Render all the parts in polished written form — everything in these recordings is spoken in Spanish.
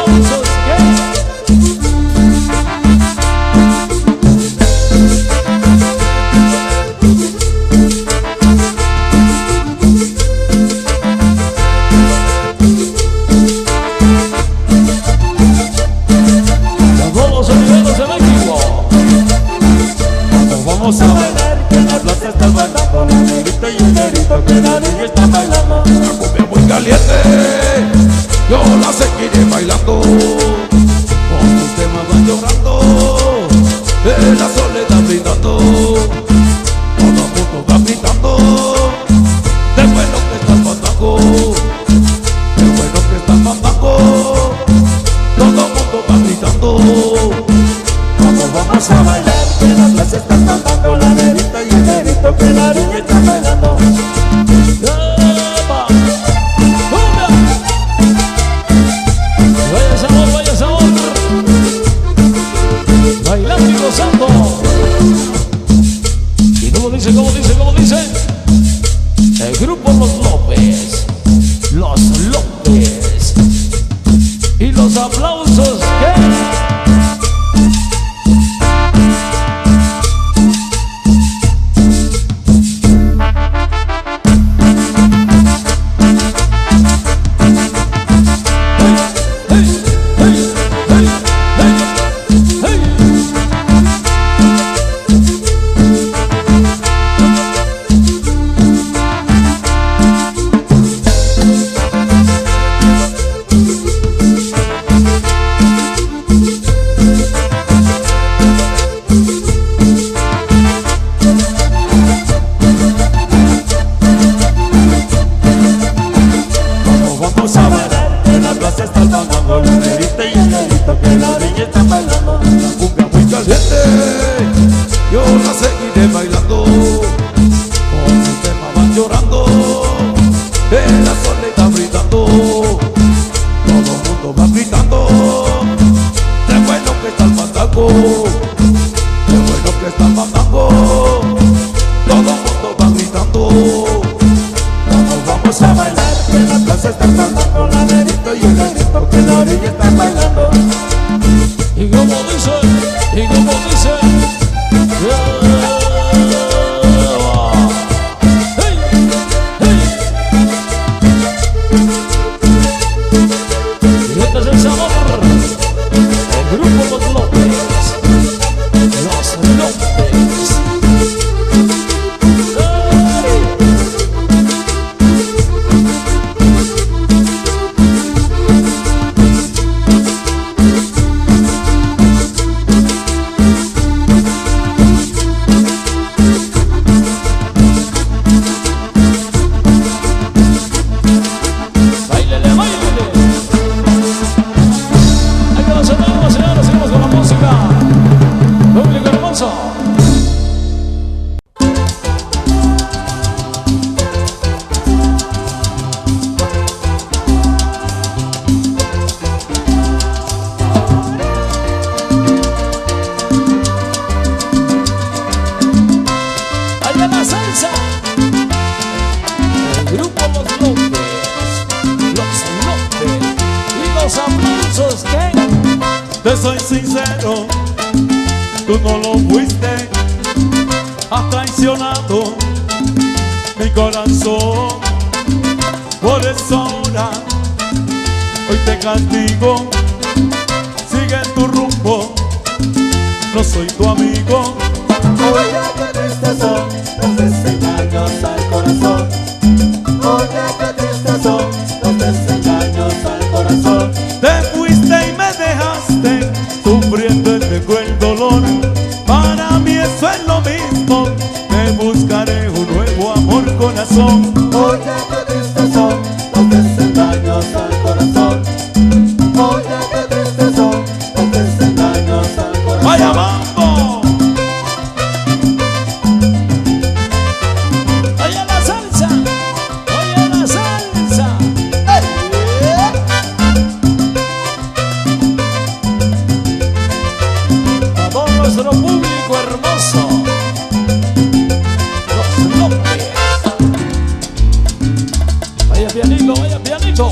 aplausos todos los amigos de México. Vamos a bailar, que la plaza está bailando, la negrita y el negrito que la niña está bailando. La cumbia muy caliente, yo la seguiré bailando. Con sus temas van llorando, en la soledad brindando. Todo el mundo va gritando, de bueno que está el fandango, de bueno que está el fandango. Todo el mundo va gritando. Vamos a bailar, que la plaza está bailando, la negrita y el negrito que la niña está bailando. ¡Epa! ¡Cumbia! Vaya sabor, vaya sabor. Bailando y gozando. Y como dice, como dice, como dice el grupo Los López. Los López. Y los aplausos que... Yo la seguiré bailando, con sus temas van llorando, en la soledad gritando. Todo el mundo va gritando, de bueno que está el fandango, de bueno que está el fandango. Todo el mundo va gritando. Vamos a bailar, que la plaza está bailando, la negrita y el negrito que la orilla está bailando. Y como dice, y como dice, hey, hey. Y este es el sabor, el grupo Los López, Los López. Te soy sincero, tú no lo fuiste, has traicionado mi corazón. Por eso ahora, hoy te castigo, sigue tu rumbo, no soy tu amigo. Oye, qué tristes son los desengaños al corazón. Oye, qué tristes son los desengaños al corazón. Te fuiste y me dejaste sufriendo este cruel dolor. Para mí eso es lo mismo, me buscaré un nuevo amor, corazón. Oye, qué tristes son los desengaños al corazón. Oye, qué tristes son los desengaños al corazón. ¡Vaya mambo! Oye la salsa, oye la salsa. A todo nuestro público hermoso, Los López. Vaya pianito, vaya pianito.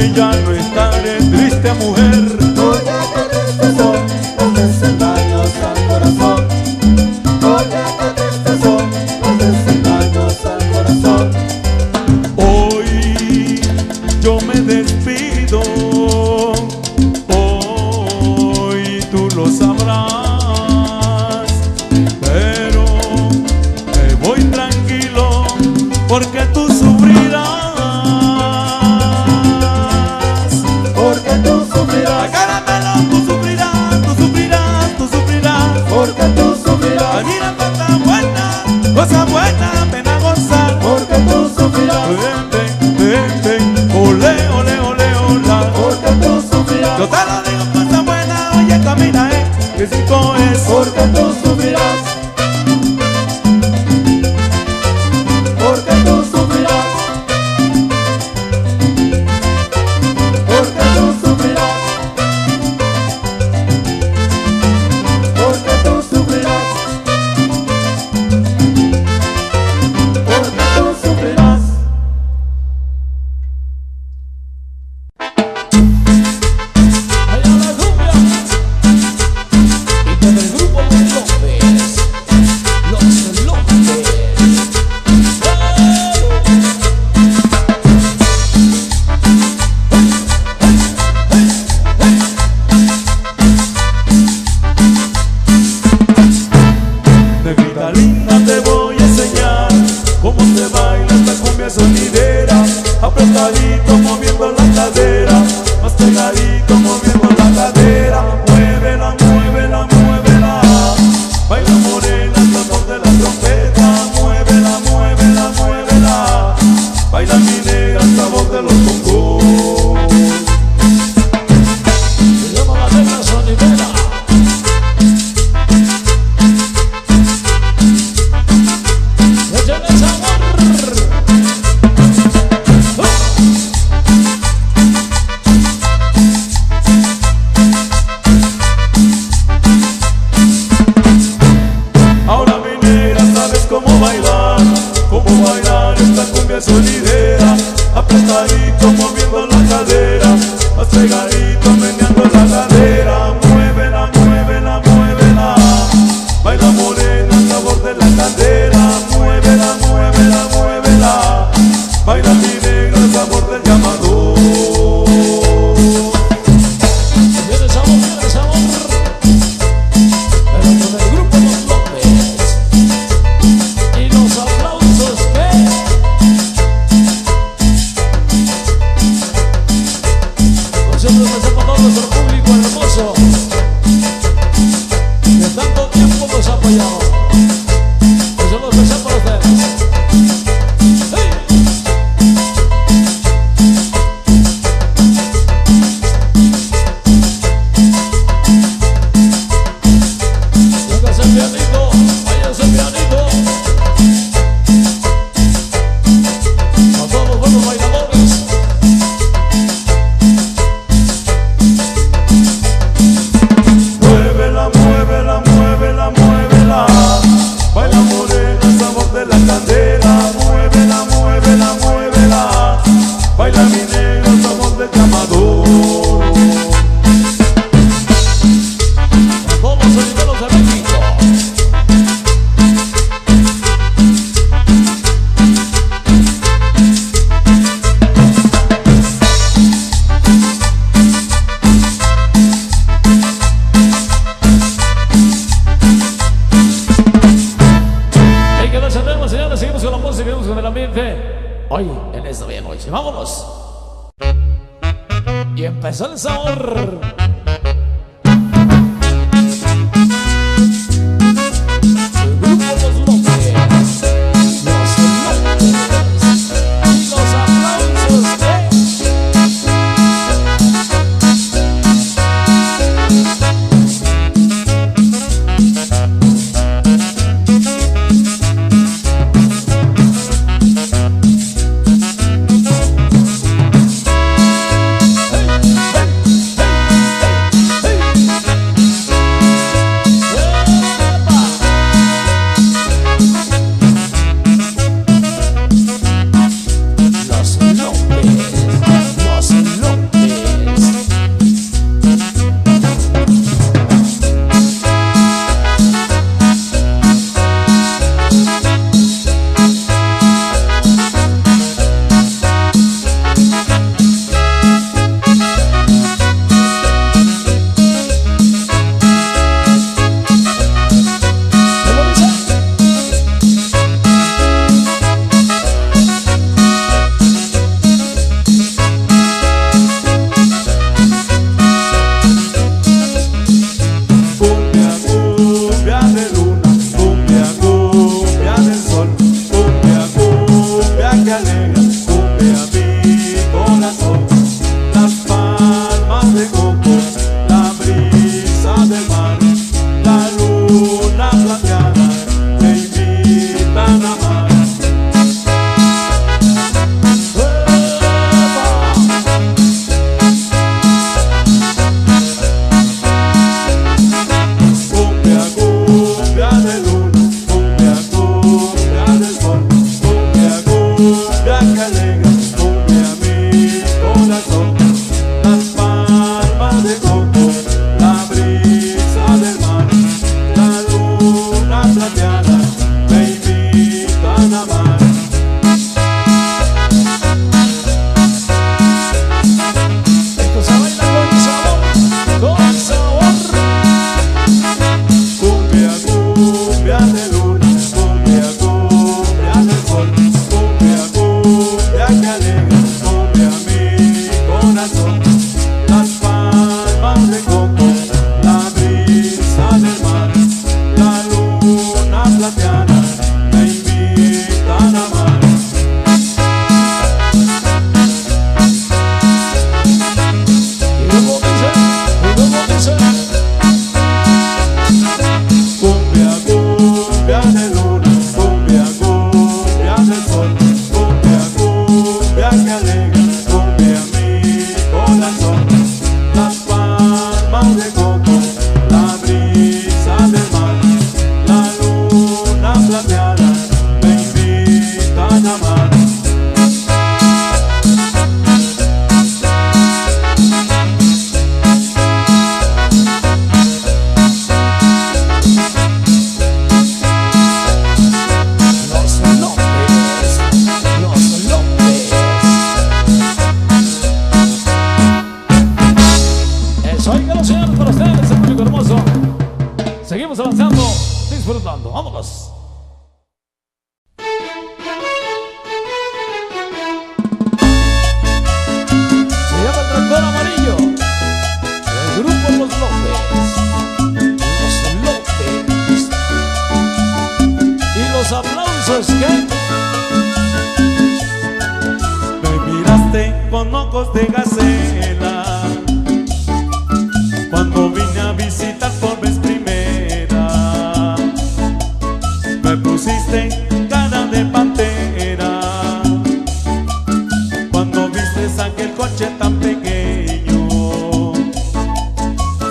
ya no estaré triste, mujer. Oye, qué tristes son los desengaños al corazón. Oye, qué tristes son los desengaños al corazón. Hoy yo me despido, hoy tú lo sabrás, pero me voy tranquilo porque tú sufrirás. Porque tú sufrirás. Caramelo, tú sufrirás, tú sufrirás, tú sufrirás. Porque tú sufrirás. Ay, mira cosa buena, ven a gozar. Porque tú sufrirás. Ven, ole, ole, ole, hola. Porque tú sufrirás. Yo te lo digo, cosa buena, oye, camina, que rico es. Porque tú sufrirás. Porque tú sufrirás. Porque tú sufrirás. Porque tú sufrirás. Porque tú sufrirás. Allá la cumbia. Y con el grupo Los López. Los López. Negrita linda, te voy a enseñar cómo se baila esta cumbia sonidera. Apretadito moviendo la cadera, más pegadito moviendo la cadera. Muévela, muévela, muévela. Baila morena al sabor de la trompeta. Muévela, muévela, muévela. Baila mi negra al sabor de los bongos. Se llama la negra sonidera. Échale sabor. Ahora mi negra sabes cómo bailar esta cumbia sonidera. Apretadito moviendo la cadera, más pegadito meneando la cadera. Muévela, muévela, muévela. Baila morena al sabor de la cadera. Muévela, muévela, muévela. Baila mi negra al sabor del llamador. Tiene sabor. Pero con el grupo Los López. Y los aplausos que nosotros hacemos para todo nuestro público hermoso que tanto tiempo nos ha apoyado. Eso lo hacemos para ustedes. ¡Hey! Véngase el pianito, váyase el pianito. A todos los buenos bailadores. Muévela, muévela, muévela, muévela. Baila morena al sabor de la candela. Muévela, muévela, muévela. Baila mi negra al sabor del llamador. A todos los sonideros de México. Hay que descendemos, señores, seguimos con la música, seguimos con el ambiente. Hoy, en esta bella noche, vámonos. Y empezó el sabor. El grupo Los López. Los López. Y los aplausos de hey, hey, hey, hey. corazón, las palmas de coco, la brisa del mar, la luna plateada me invitan a amar. Y luego dice, cumbia, cumbia de luna, cumbia, cumbia del sol, cumbia, cumbia que alegra, cumbia mi corazón, las palmas de coco, la brisa del mar, la luna plateada me invitan a amar. Los López, Los López. Eso, oigan, señores, para ustedes, el público hermoso. Seguimos avanzando, disfrutando. Vámonos. Se llama el Tractor Amarillo. El grupo Los López. Los López. Y los aplausos que Me miraste con ojos de gacela cuando vine a visitar por vez primera. Me pusiste cara de pantera cuando viste aquel coche tan pequeño.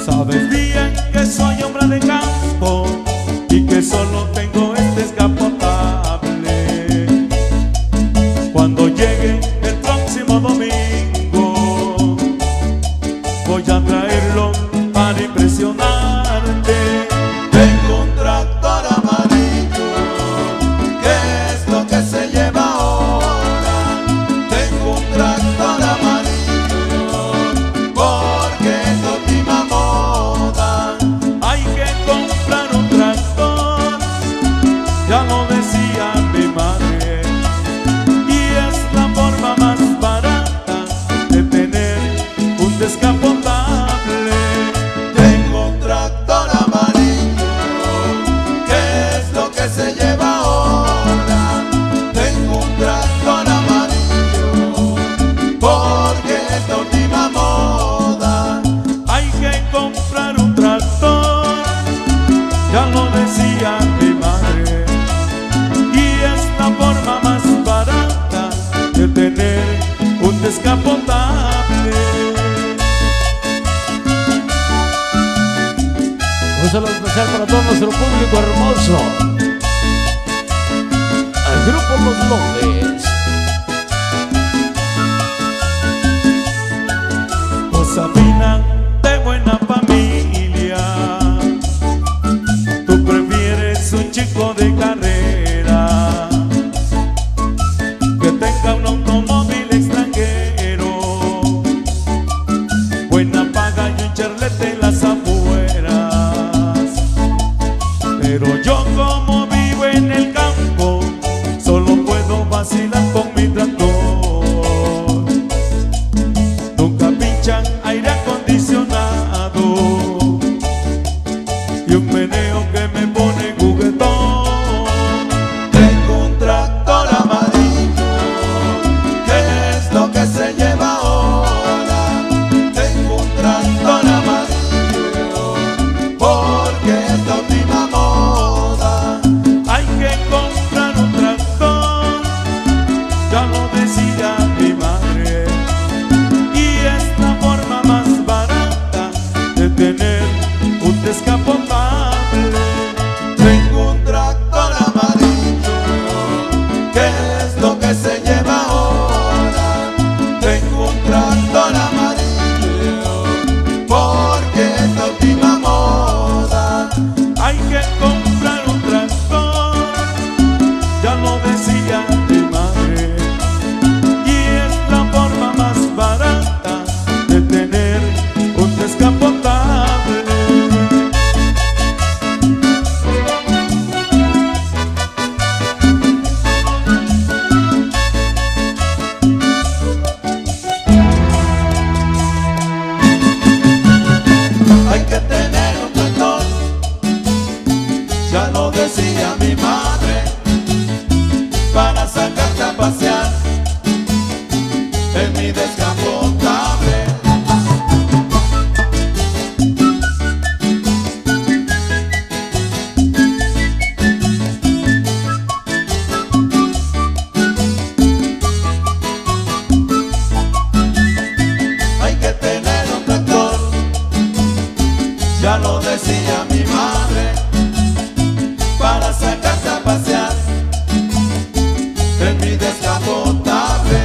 Sabes bien que soy hombre de campo y que solo tengo este escapotable. Cuando llegue el próximo domingo voy a traerlo para impresionarte. Tengo un tractor amarillo, ¿qué es lo que se lleva ahora? Tengo un tractor amarillo, porque es la última moda. Hay que comprar un tractor, ya lo decía mi madre, y es la forma más barata de tener un descapotable. Tengo un tractor amarillo, ¿qué es lo que se lleva ahora? Tengo un tractor amarillo, porque es la última moda. Hay que comprar un tractor, ya lo decía mi madre, y es la forma más barata de tener un descapotable. un saludo especial para todo nuestro público hermoso. Al grupo Los López. Josefina de buena familia, tú prefieres un chico de carrera que tenga un automóvil extranjero, buena paga y un charlete en las afueras. Pero yo, como vivo en el campo, solo puedo vacilar decía mi madre, para sacarte a pasear en mi descapotable.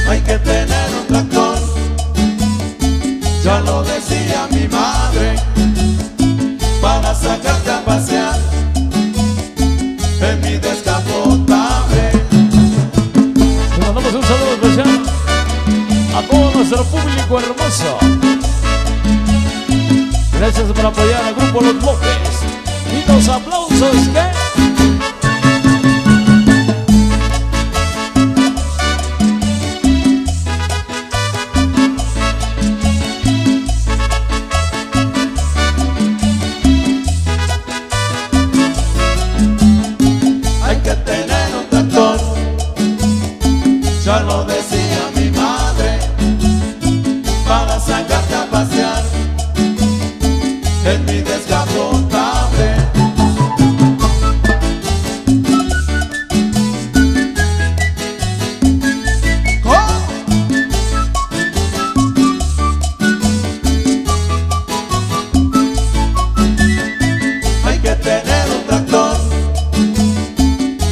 Hay que tener un tractor, ya lo decía mi madre, para sacarte a pasear en mi descapotable. Le mandamos un saludo especial a todo nuestro público hermoso. Gracias por apoyar al grupo Los López. Y los aplausos que... Ya lo decía mi madre, para sacarte a pasear en mi descapotable. Hay que tener un tractor,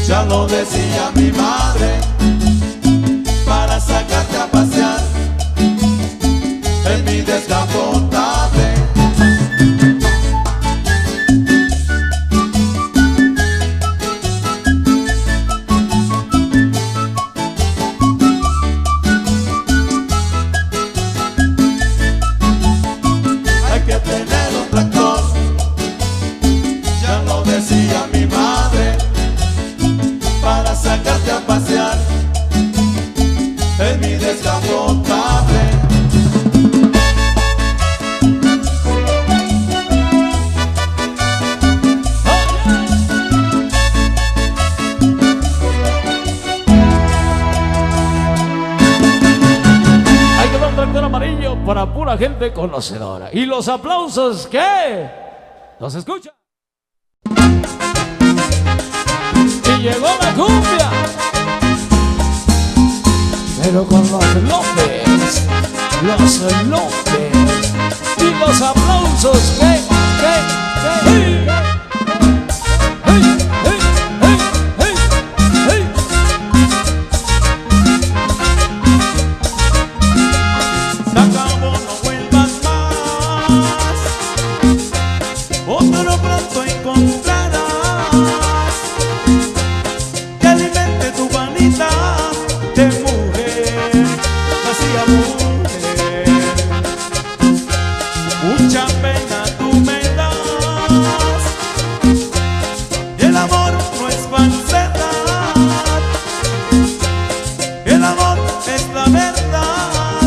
ya lo decía mi madre, para sacarte a pasear en mi descapotable. Hay que tener un tractor, ya lo decía mi madre, para sacarte a pasear en mi descapotable. Hay que dar un tractor amarillo para pura gente conocedora. Y los aplausos que nos escuchan. Y llegó la cumbia, pero con los López, y los aplausos que, hey, hey, hey, hey, hey, hey. Se acabó, no vuelvas más, otro pronto encontrarás que alimente tu vanidad de mujer, vacía mujer. Mucha pena tú me das, y el amor no es falsedad, el amor es la verdad,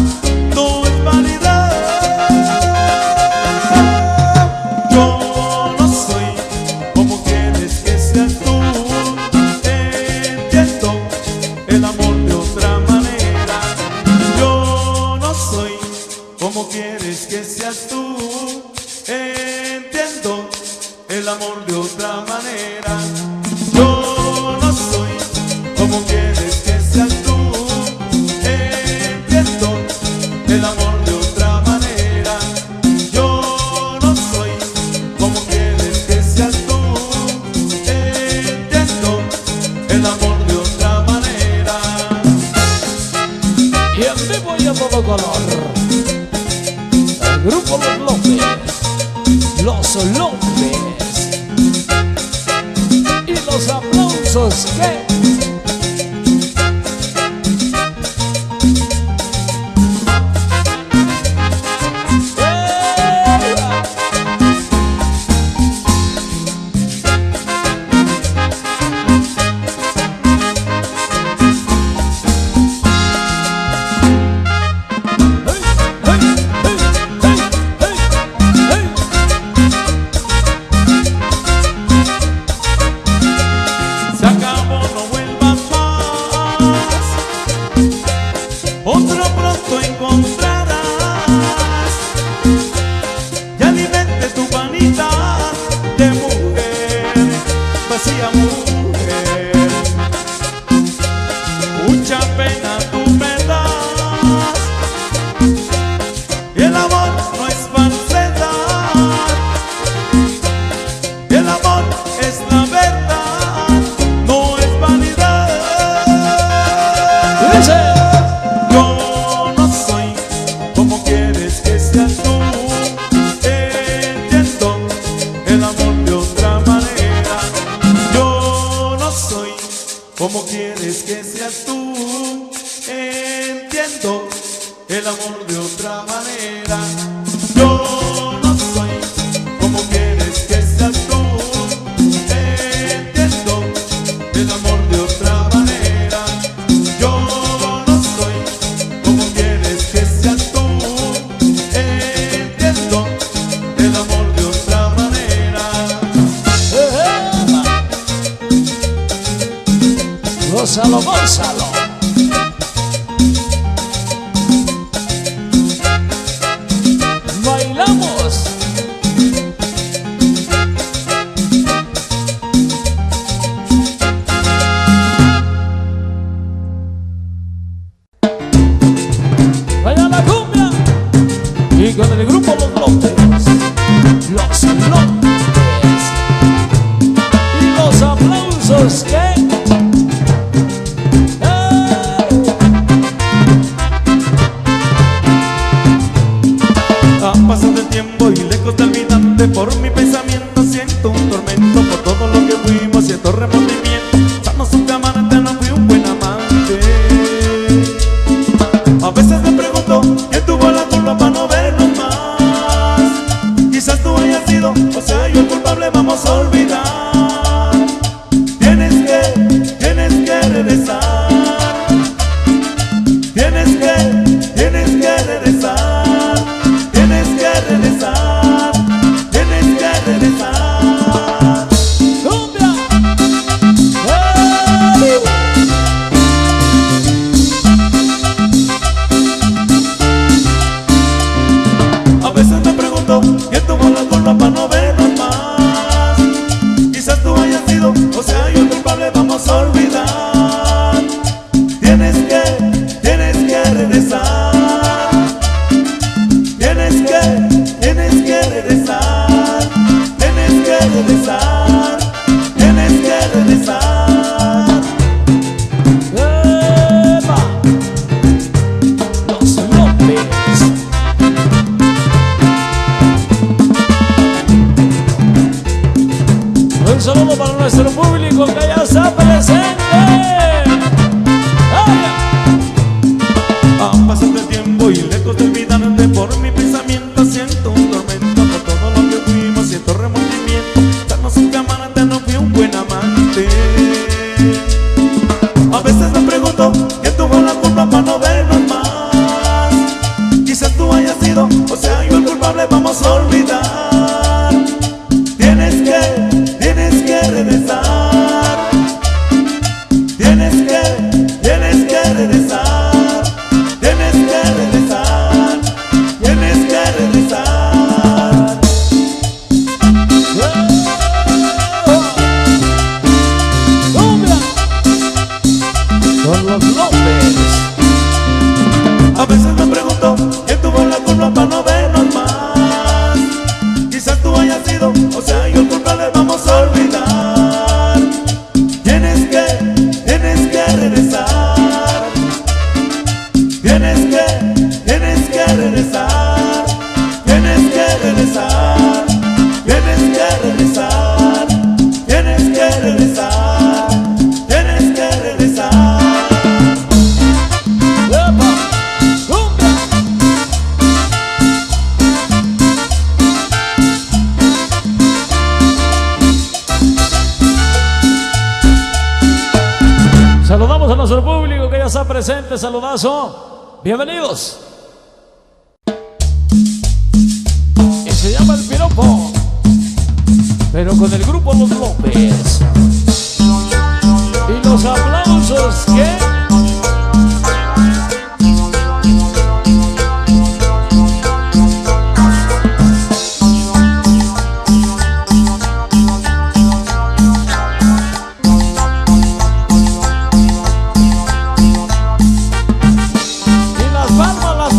no es vanidad. Yo no soy como quieres que seas tú, entiendo el amor de otra manera. Yo no soy como quieres que seas tú, entiendo el amor de otra manera. Yo no soy como quieres que seas tú, entiendo el amor de otra manera. Yo no soy como quieres que seas tú, entiendo el amor de otra manera. Y en vivo y a todo color, el grupo Los López, y los aplausos que... Se acabó, no vuelvas ¿Cómo quieres que seas tú? Entiendo el amor de otra manera. Yo no soy como quieres que seas tú. Entiendo el amor de otra manera. Yo no soy como quieres que seas tú. Entiendo el amor de otra manera. Gózalo, gózalo. Bailamos. Vaya la cumbia. Y con el grupo Los López. Los López. Y los aplausos que... Pasando el tiempo y lejos de olvidarte, por mi pensamiento siento un tormento. Por todo lo que fuimos siento remordimiento. Sanos un camarada, no fui un buen amante. A veces me pregunto quién tuvo la culpa para no vernos más. Quizás tú hayas sido, o sea yo el culpable, vamos a olvidar. Tienes que regresar. Tienes que regresar. Tienes que regresar. ¡Cumbia! A veces me pregunto quién tuvo la culpa para no vernos más. Quizás tú hayas sido, o sea yo el culpable, vamos a olvidar. Tienes que regresar. Tienes que regresar. Tienes que regresar. Tienes que regresar. ¡Epa! Los López. Un saludo para nuestro público que ya está presente. Ha pasado el tiempo y lejos de olvidarte, por mi pensamiento siento un tormento. Por todo lo que fuimos siento remordimiento. Darnos un camarada, no fui un buen amante. A veces me pregunto quién tuvo la culpa para no vernos más. Quizás tú hayas sido, o sea yo el culpable, vamos a olvidar. Tienes que regresar. Tienes que regresar. Tienes que regresar. Tienes que regresar. ¡Cumbia! Con los López. A veces me pregunto quién tuvo la culpa para no vernos más. Quizás tú hayas sido, o sea yo el culpable, vamos a olvidar. Tienes que regresar. Tienes que regresar. Tienes que regresar. Tienes que regresar. Tienes que regresar. Tienes que regresar. ¡Epa! ¡Cumbia! Saludamos a nuestro público que ya está presente. Saludazo. Bienvenidos. Y se llama El Piropo, pero con el grupo Los López. Y los aplausos que... Y las palmas.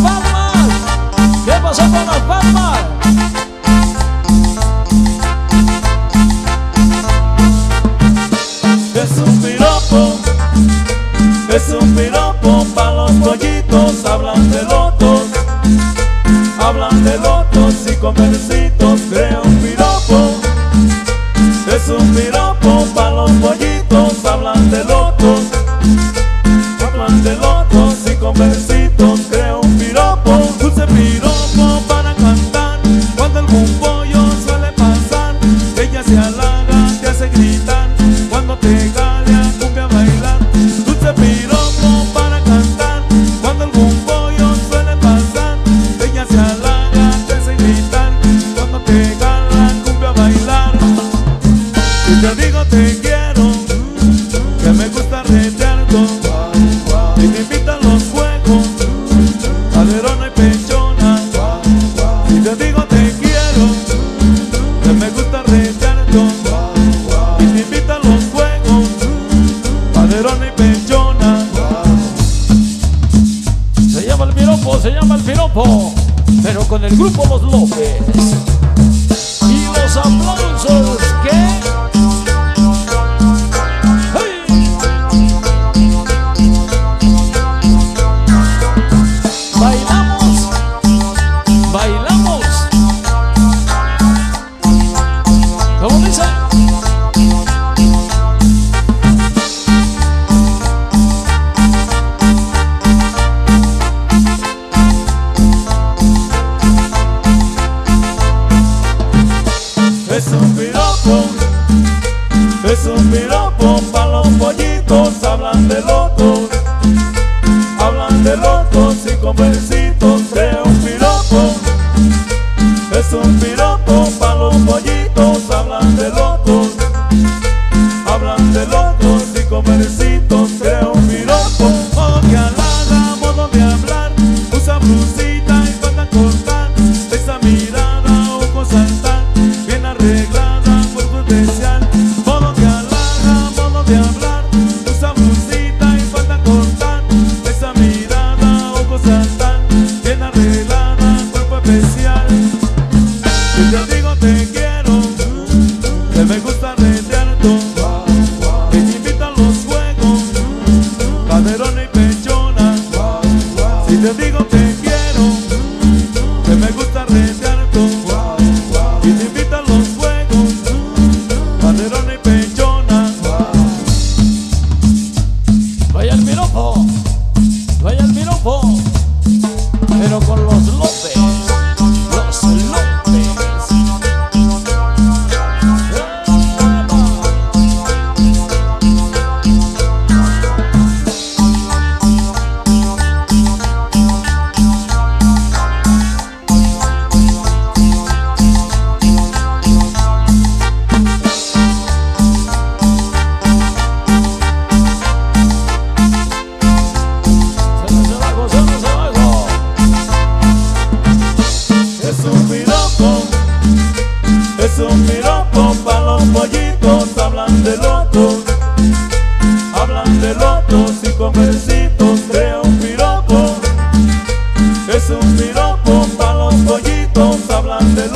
¿Qué pasó con las palmas? Es un piropo pa' los pollitos. Hablan de lotos y comercitos. Crea un piropo. Es un piropo pa' los pollitos. Hablan de lotos el grupo Los López. Y los aplausos que... ¡Hey! Bailamos, bailamos. ¿Cómo dice? Es un piropo pa' los pollitos. Hablan de locos y con versitos crea un piropo. Es un piropo pa' los pollitos. Hablan de locos y con versitos crea un piropo. Modo que halaga, modo de hablar, usa blusita y falda cortar. Esa mirada ojo saltar, bien arreglada, cuerpo especial. Modo que halaga, modo de hablar, usa blusita y falda cortar. Esa mirada ojo saltar, bien arreglada, cuerpo especial. Si te digo te quiero, que me gusta retear todo, que te invito a los juegos, caderona y pechona. Si te digo te quiero, que me gusta retear todo, que te invito a los juegos, caderona y pechona. Vaya el miropo, vaya el miropo, pero con los López, los López. Suenas abajo. Es un piropo pa' los pollitos. Hablan de locos y con versitos crea un piropo. Es un piropo pa' los pollitos. Hablan de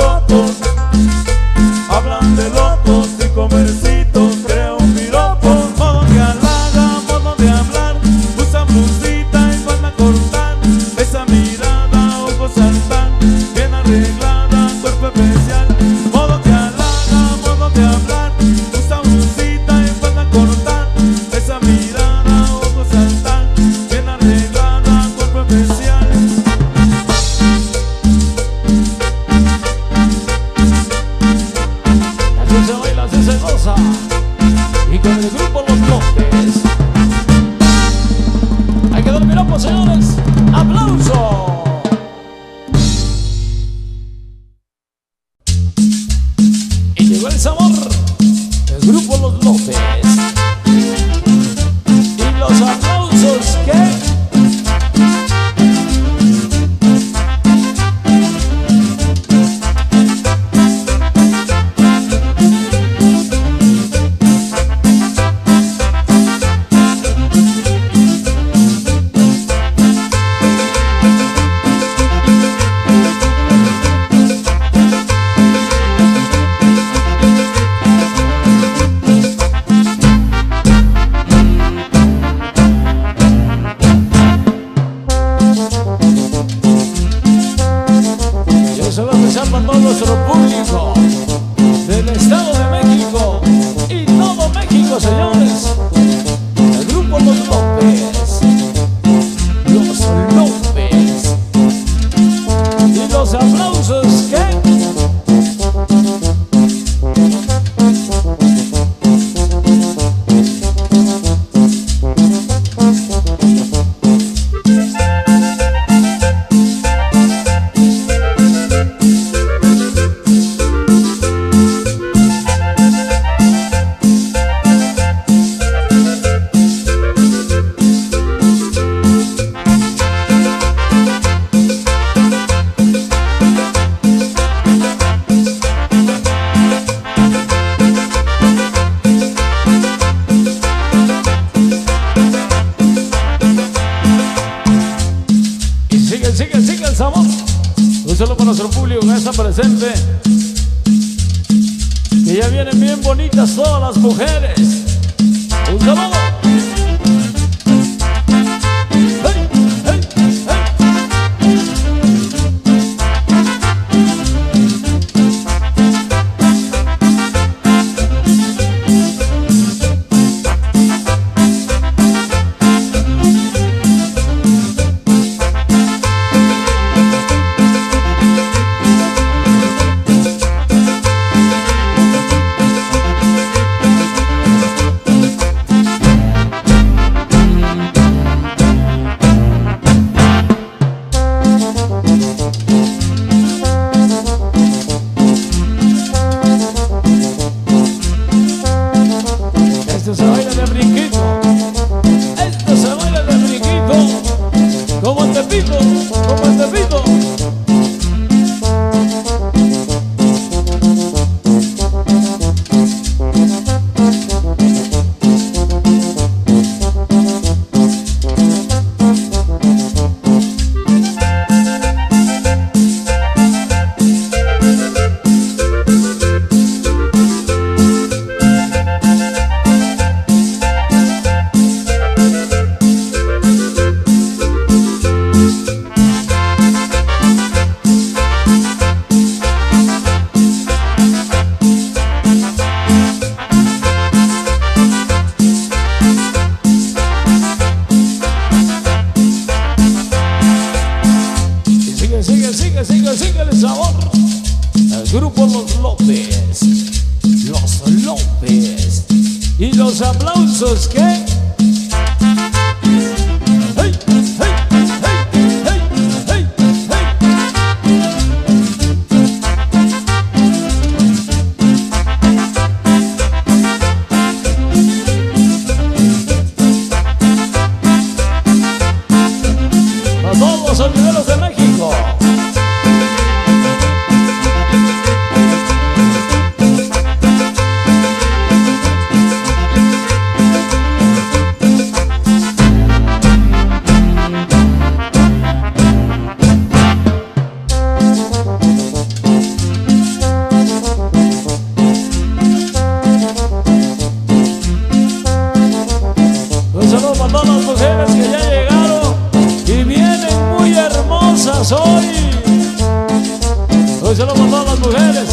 locos y con versitos crea un piropo. Modo que halaga, modo de hablar, usa blusita y falda cortar. Esa mirada, ojos saltar, bien arreglada, cuerpo especial. Modo que halaga, modo de hablar, usa blusita y falda cortar. Esa mirada, ojos saltar, bien arreglada, cuerpo especial. Así se baila, así se goza. Y con el grupo Los López. Hay que dar miropo, señores. ¡Aplauso! Y llegó el sabor. El grupo Los López. Y los aplausos que... Yo solo especial para todo nuestro público del Estado de México y todo México, señores. El grupo Los López, Los López. Y los aplausos que... saludo para nuestro público que está presente. Que ya vienen bien bonitas todas las mujeres. Un saludo. Esto se baila de brinquito. Esto se baila de brinquito. Como el tepito, como el tepito. Sigue el sabor. El grupo Los López. Los López. Y los aplausos que... ¡Hey! ¡Hey! ¡Hey! ¡Hey! ¡Hey! A todos los sonideros de México. Un saludo para todas las mujeres que ya llegaron y vienen muy hermosas hoy. Un saludo para todas las mujeres.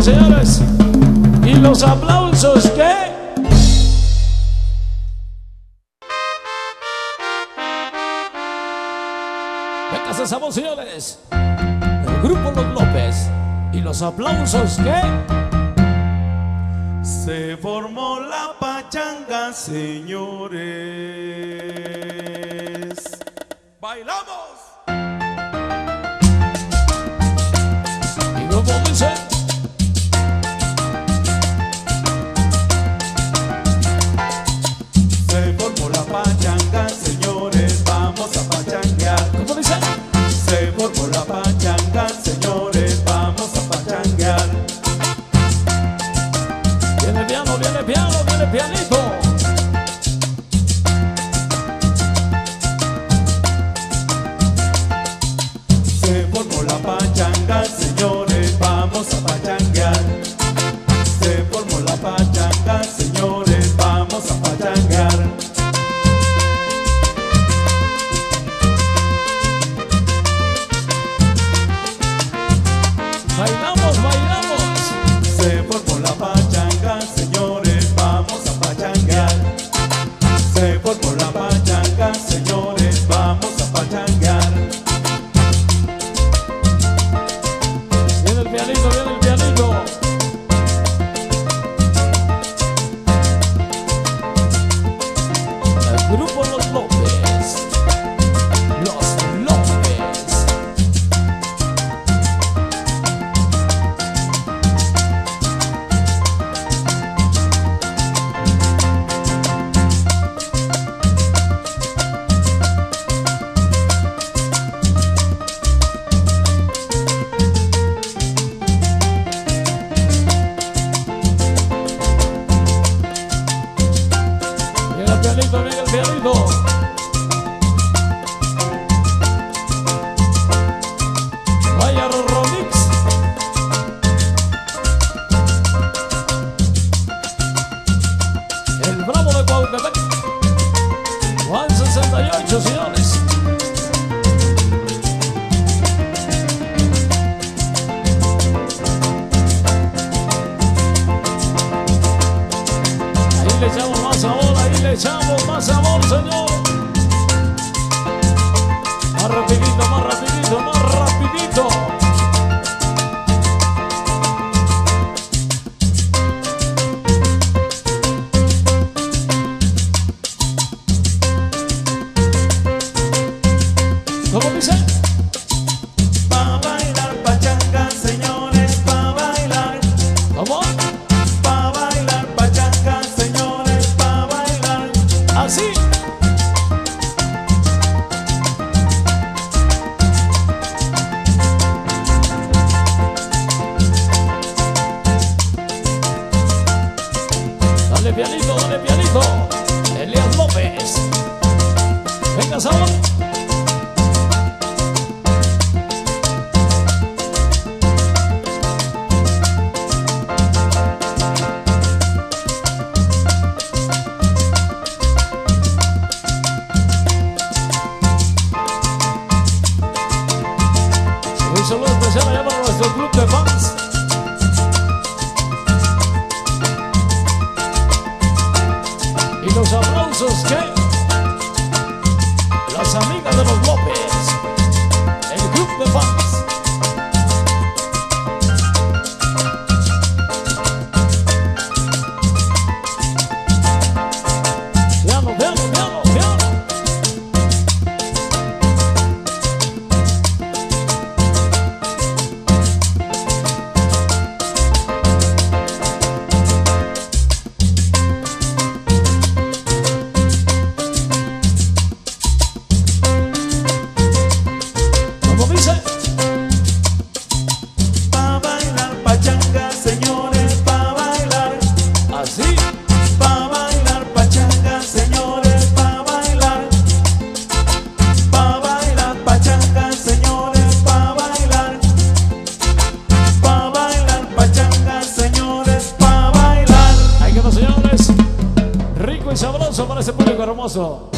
Señores, y los aplausos que... Venga esa voz, señores. El grupo Los López. Y los aplausos que... Se formó la pachanga, señores. ¡Bailamos! Y como dice... Se formó la pachanga, señores, vamos a pachanguear. ¿Cómo dice? Se formó la pachanga, señores, vamos a pachanguear. Viene piano, viene piano, viene pianito. Se formó la pachanga, señores, vamos a pachanguear. Se formó la pachanga, señores, vamos a pachanguear. Bailamos, bailamos. Se formó la pachanga, señores, vamos a pachanguear. Se formó la pachanga, señores, vamos a pachanguear. Viene el pianito, viene el pianito. pianito, venga el pianito. Vaya Romix. El Bravo de Cuauhtémoc. Juan 68, señores. Ahí le echamos más sabor, ahí le echamos más sabor, señor. Más rapidito, más rapidito, más rapidito. ¿Cómo dice? Pa' bailar pachanga, señores, pa' bailar. ¿Cómo? Pa' bailar pachanga, señores, pa' bailar. Así. Dale pianito, dale pianito. Elías López. Venga, sabor. Un saludo especial allá para nuestro club de fans. Y los aplausos que las amigas de los López, el club de fans. Piano, piano, piano, piano. ¿Cómo dice? Pa' bailar pachanga, señores, pa' bailar. Así. Pa' bailar pachanga, señores, pa' bailar. Pa' bailar pachanga, señores, pa' bailar. Pa' bailar pachanga, señores, pa' bailar. Ahí quedó, señores. Rico y sabroso para ese público hermoso.